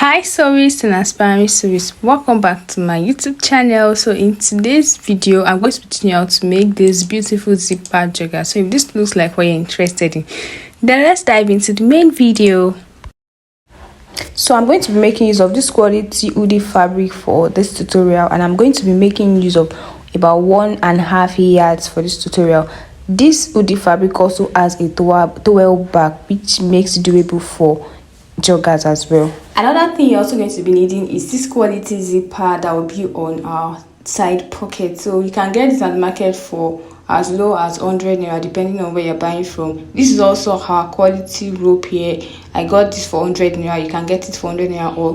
Hi series and aspiring series, welcome back to my YouTube channel. So in today's video I'm going to be teaching you how to make this beautiful zipper jogger. So if this looks like what you're interested in, then let's dive into the main video. So I'm going to be making use of this quality hoodie fabric for this tutorial, and I'm going to be making use of about 1.5 yards for this tutorial. This hoodie fabric also has a towel back, which makes it durable for joggers as well. Another thing you're also going to be needing is this quality zipper that will be on our side pocket. So you can get this at the market for as low as 100 naira depending on where you're buying from. This is also our quality rope here. I got this for 100 naira. You can get it for 100 naira or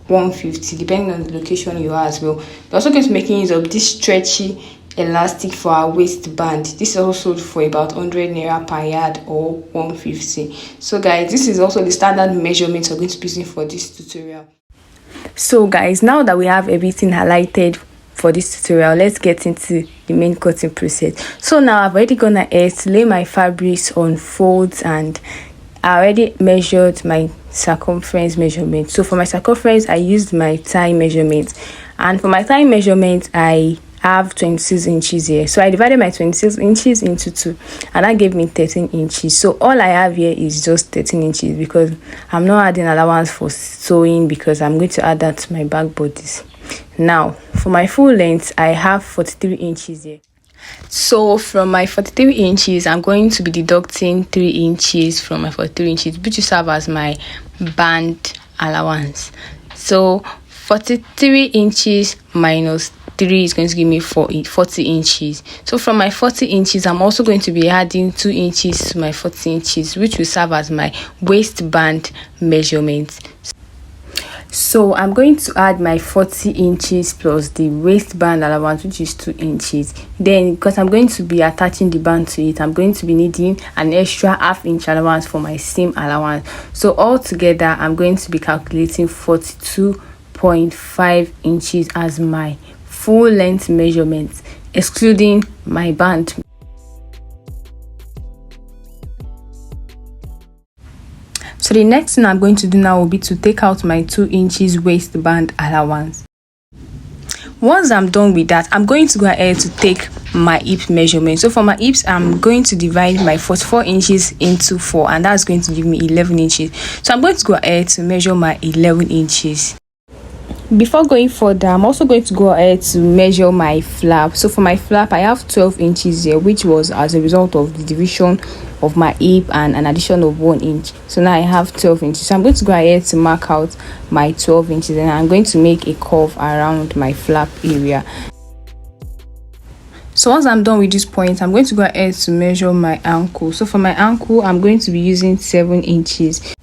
150 depending on the location you are as well. We're also going to be making use of this stretchy elastic for our waistband. This is also for about 100 naira per yard or 150. So guys, this is also the standard measurements we're going to be using for this tutorial. So guys, now that we have everything highlighted for this tutorial, let's get into the main cutting process. So now I've already gone ahead to lay my fabrics on folds, and I already measured my circumference measurement. So for my circumference I used my thigh measurement, and for my thigh measurement I have 26 inches here. So I divided my 26 inches into 2, and that gave me 13 inches. So all I have here is just 13 inches because I'm not adding allowance for sewing, because I'm going to add that to my back bodies. Now for my full length I have 43 inches here. So from my 43 inches I'm going to be deducting 3 inches from my 43 inches, which will serve as my band allowance. So 43 inches minus 3 is going to give me 40 inches. So from my 40 inches I'm also going to be adding 2 inches to my 40 inches, which will serve as my waistband measurement. So I'm going to add my 40 inches plus the waistband allowance, which is 2 inches. Then because I'm going to be attaching the band to it, I'm going to be needing an extra ½ inch allowance for my seam allowance. So altogether I'm going to be calculating 42.5 inches as my full length measurement, excluding my band. So the next thing I'm going to do now will be to take out my 2 inches waistband allowance. Once I'm done with that, I'm going to go ahead to take my hip measurement. So for my hips I'm going to divide my 44 inches into 4, and that's going to give me 11 inches. So I'm going to go ahead to measure my 11 inches. Before going further, I'm also going to go ahead to measure my flap. So for my flap I have 12 inches here, which was as a result of the division of my hip and an addition of 1 inch. So now I have 12 inches. So I'm going to go ahead to mark out my 12 inches, and I'm going to make a curve around my flap area. So once I'm done with this point, I'm going to go ahead to measure my ankle. So for my ankle I'm going to be using 7 inches.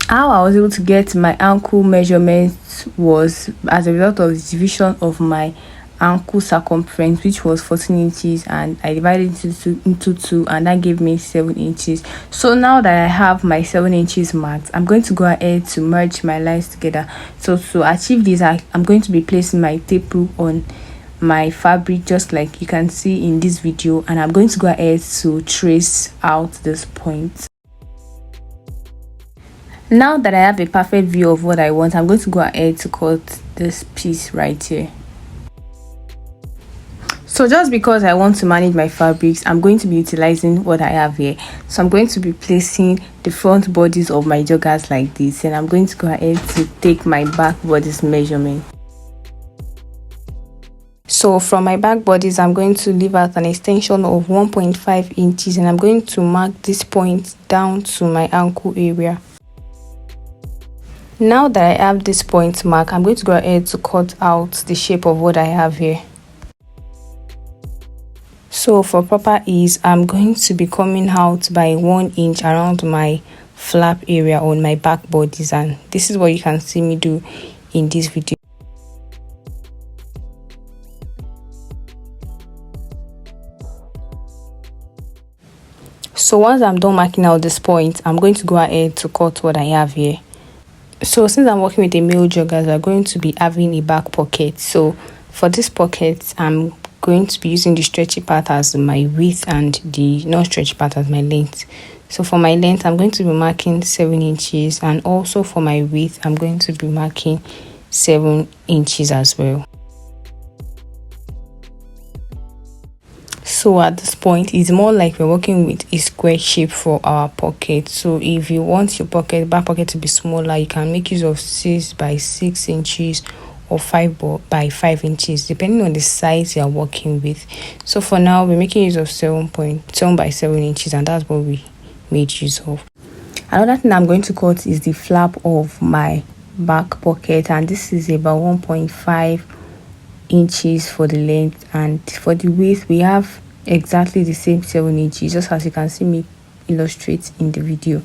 How I was able to get my ankle measurement was as a result of the division of my ankle circumference, which was 14 inches, and I divided it into 2, and that gave me 7 inches. So now that I have my 7 inches marked, I'm going to go ahead to merge my lines together. So to achieve this, I'm going to be placing my tape rule on my fabric, just like you can see in this video, and I'm going to go ahead to trace out this point. Now that I have a perfect view of what I want, I'm going to go ahead to cut this piece right here. So just because I want to manage my fabrics, I'm going to be utilizing what I have here. So I'm going to be placing the front bodies of my joggers like this, and I'm going to go ahead to take my back bodies measurement. So from my back bodies I'm going to leave out an extension of 1.5 inches, and I'm going to mark this point down to my ankle area. Now that I have this point mark, I'm going to go ahead to cut out the shape of what I have here. So for proper ease, I'm going to be coming out by 1 inch around my flap area on my back bodies, and this is what you can see me do in this video. So once I'm done marking out this point, I'm going to go ahead to cut what I have here. So since I'm working with a male joggers, we're going to be having a back pocket. So for this pocket I'm going to be using the stretchy part as my width and the non-stretchy part as my length. So for my length, I'm going to be marking 7 inches, and also for my width, I'm going to be marking 7 inches as well. So at this point, it's more like we're working with a square shape for our pocket. So if you want your back pocket to be smaller, you can make use of 6 by 6 inches or 5 by 5 inches, depending on the size you're working with. So for now, we're making use of 7 by 7 inches, and that's what we made use of. Another thing I'm going to cut is the flap of my back pocket, and this is about 1.5 inches for the length, and for the width we have exactly the same 7 inches, just as you can see me illustrate in the video.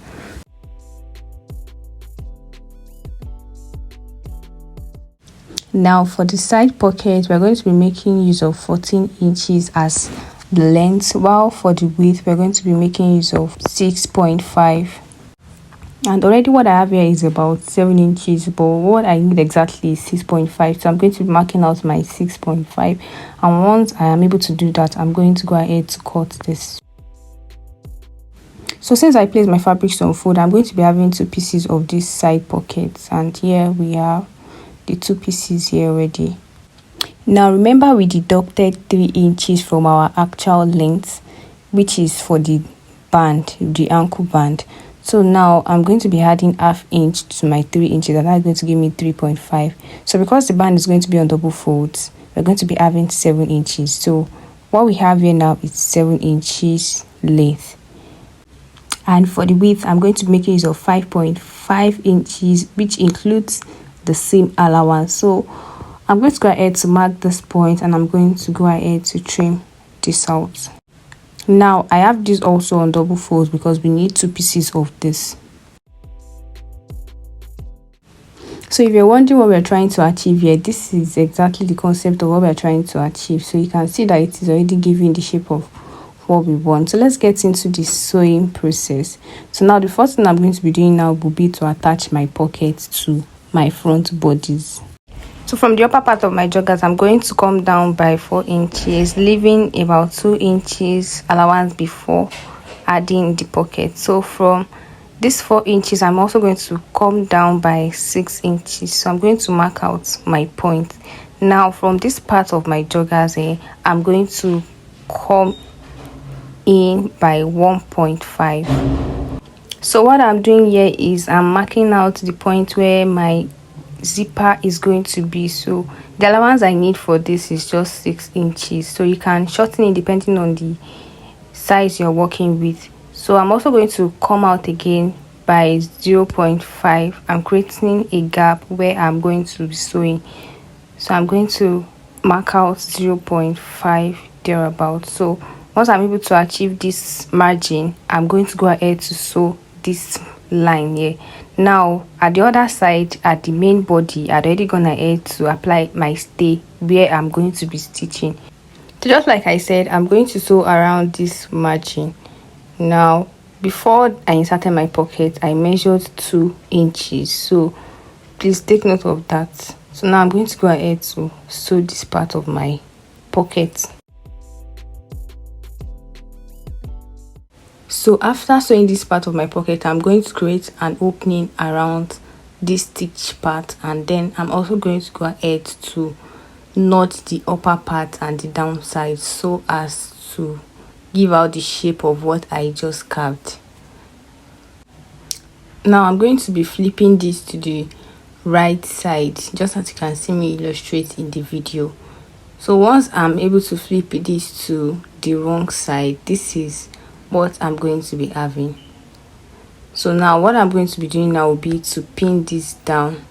Now for the side pocket, we're going to be making use of 14 inches as the length, while for the width we're going to be making use of 6.5. And already what I have here is about 7 inches, but what I need exactly is 6.5. So I'm going to be marking out my 6.5, and once I am able to do that, I'm going to go ahead to cut this. So since I placed my fabrics on fold, I'm going to be having 2 pieces of this side pockets, and here we have the 2 pieces here already. Now remember, we deducted 3 inches from our actual length, which is for the band, the ankle band. So now I'm going to be adding ½ inch to my 3 inches, and that's going to give me 3.5. So because the band is going to be on double folds, we're going to be having 7 inches. So what we have here now is 7 inches length. And for the width, I'm going to make use of 5.5 inches, which includes the seam allowance. So I'm going to go ahead to mark this point, and I'm going to go ahead to trim this out. Now I have this also on double folds because we need 2 pieces of this. So if you're wondering what we're trying to achieve here, this is exactly the concept of what we're trying to achieve. So you can see that it is already giving the shape of what we want. So let's get into the sewing process. So now the first thing I'm going to be doing now will be to attach my pocket to my front bodies. So from the upper part of my joggers, I'm going to come down by 4 inches, leaving about 2 inches allowance before adding the pocket. So from this 4 inches, I'm also going to come down by 6 inches. So I'm going to mark out my point. Now from this part of my joggers here, I'm going to come in by 1.5. So what I'm doing here is I'm marking out the point where my zipper is going to be. So the allowance I need for this is just 6 inches, so you can shorten it depending on the size you're working with. So I'm also going to come out again by 0.5. I'm creating a gap where I'm going to be sewing, so I'm going to mark out 0.5 thereabout. So once I'm able to achieve this margin, I'm going to go ahead to sew this line here. Now at the other side, at the main body, I'd already gone ahead to apply my stay where I'm going to be stitching. So just like I said, I'm going to sew around this margin. Now before I inserted my pocket, I measured 2 inches, so please take note of that. So now I'm going to go ahead to sew this part of my pocket. So after sewing this part of my pocket, I'm going to create an opening around this stitch part, and then I'm also going to go ahead to knot the upper part and the downside so as to give out the shape of what I just carved. Now I'm going to be flipping this to the right side, just as you can see me illustrate in the video. So once I'm able to flip this to the wrong side, this is what I'm going to be having. So now what I'm going to be doing now will be to pin this down.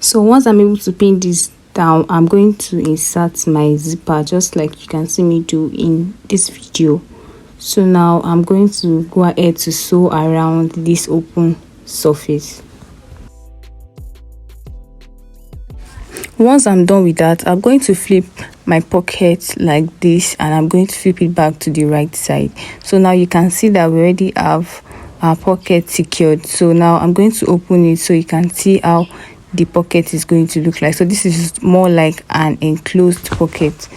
So once I'm able to pin this down, I'm going to insert my zipper just like you can see me do in this video. So now I'm going to go ahead to sew around this open surface. Once I'm done with that, I'm going to flip my pocket like this, and I'm going to flip it back to the right side. So now you can see that we already have our pocket secured. So now I'm going to open it so you can see how the pocket is going to look like. So this is more like an enclosed pocket.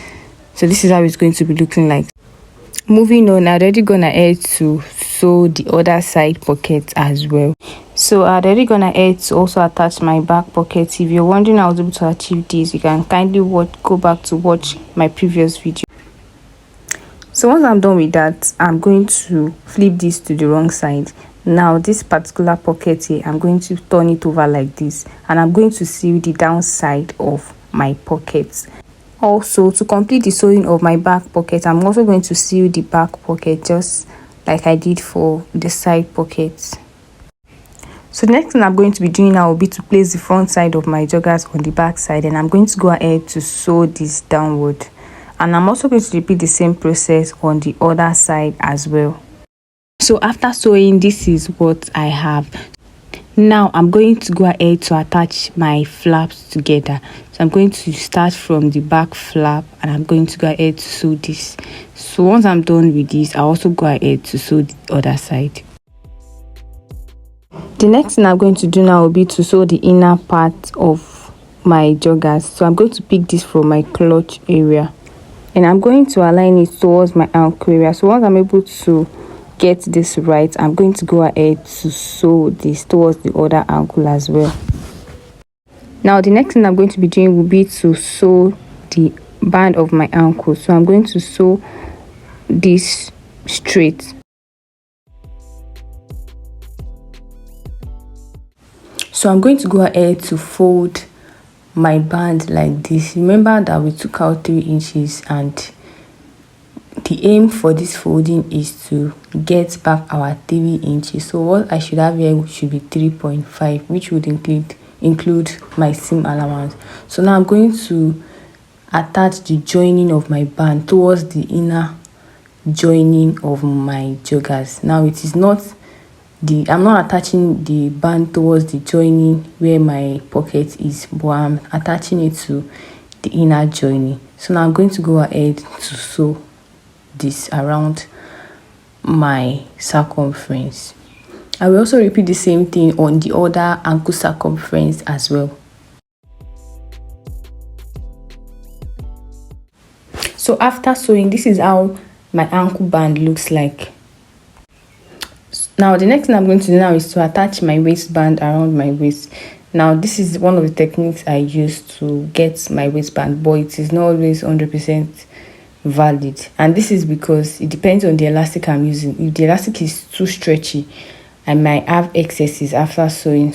So this is how it's going to be looking like. Moving on, I've already gone ahead to sew the other side pocket as well. So I'm already gonna add to also attach my back pocket. If you're wondering how I was able to achieve this, you can kindly go back to watch my previous video. So once I'm done with that, I'm going to flip this to the wrong side. Now this particular pocket here, I'm going to turn it over like this, and I'm going to sew the downside of my pockets. Also, to complete the sewing of my back pocket, I'm also going to sew the back pocket just like I did for the side pockets. So the next thing I'm going to be doing now will be to place the front side of my joggers on the back side, and I'm going to go ahead to sew this downward. And I'm also going to repeat the same process on the other side as well. So after sewing, this is what I have. Now I'm going to go ahead to attach my flaps together. So I'm going to start from the back flap, and I'm going to go ahead to sew this. So once I'm done with this, I'll also go ahead to sew the other side. The next thing I'm going to do now will be to sew the inner part of my joggers. So I'm going to pick this from my clutch area, and I'm going to align it towards my ankle area. So once I'm able to get this right, I'm going to go ahead to sew this towards the other ankle as well. Now the next thing I'm going to be doing will be to sew the band of my ankle. So I'm going to sew this straight. So I'm going to go ahead to fold my band like this. Remember that we took out 3 inches, and the aim for this folding is to get back our 3 inches. So what I should have here should be 3.5, which would include my seam allowance. So now I'm going to attach the joining of my band towards the inner joining of my joggers. Now it is not I'm not attaching the band towards the joining where my pocket is, but I'm attaching it to the inner joining. So now I'm going to go ahead to sew this around my circumference. I will also repeat the same thing on the other ankle circumference as well. So after sewing, this is how my ankle band looks like. Now the next thing I'm going to do now is to attach my waistband around my waist. Now this is one of the techniques I use to get my waistband, but it is not always 100% valid, and this is because it depends on the elastic I'm using. If the elastic is too stretchy, I might have excesses after sewing.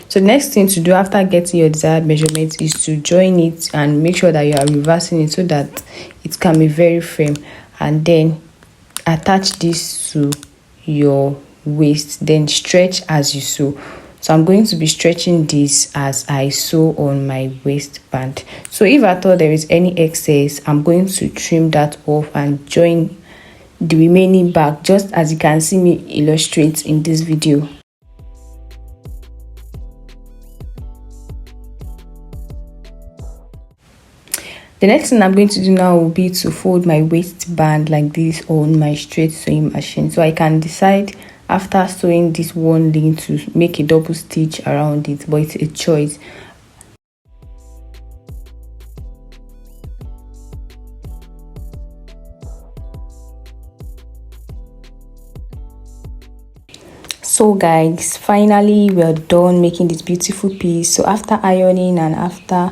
So the next thing to do after getting your desired measurement is to join it and make sure that you are reversing it so that it can be very firm, and then attach this to your waist, then stretch as you sew. So I'm going to be stretching this as I sew on my waistband. So if at all there is any excess, I'm going to trim that off and join the remaining back, just as you can see me illustrate in this video. The next thing I'm going to do now will be to fold my waistband like this on my straight sewing machine. So I can decide after sewing this one lane to make a double stitch around it, but it's a choice. So guys, finally we're done making this beautiful piece. So after ironing and after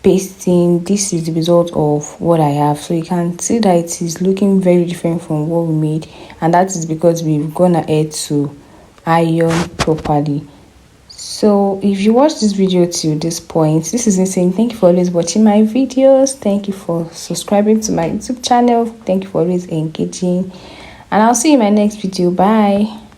pasting, this is the result of what I have. So you can see that it is looking very different from what we made, and that is because we've gone ahead to iron properly. So if you watch this video till this point, this is me saying thank you for always watching my videos, thank you for subscribing to my YouTube channel, thank you for always engaging, and I'll see you in my next video. Bye.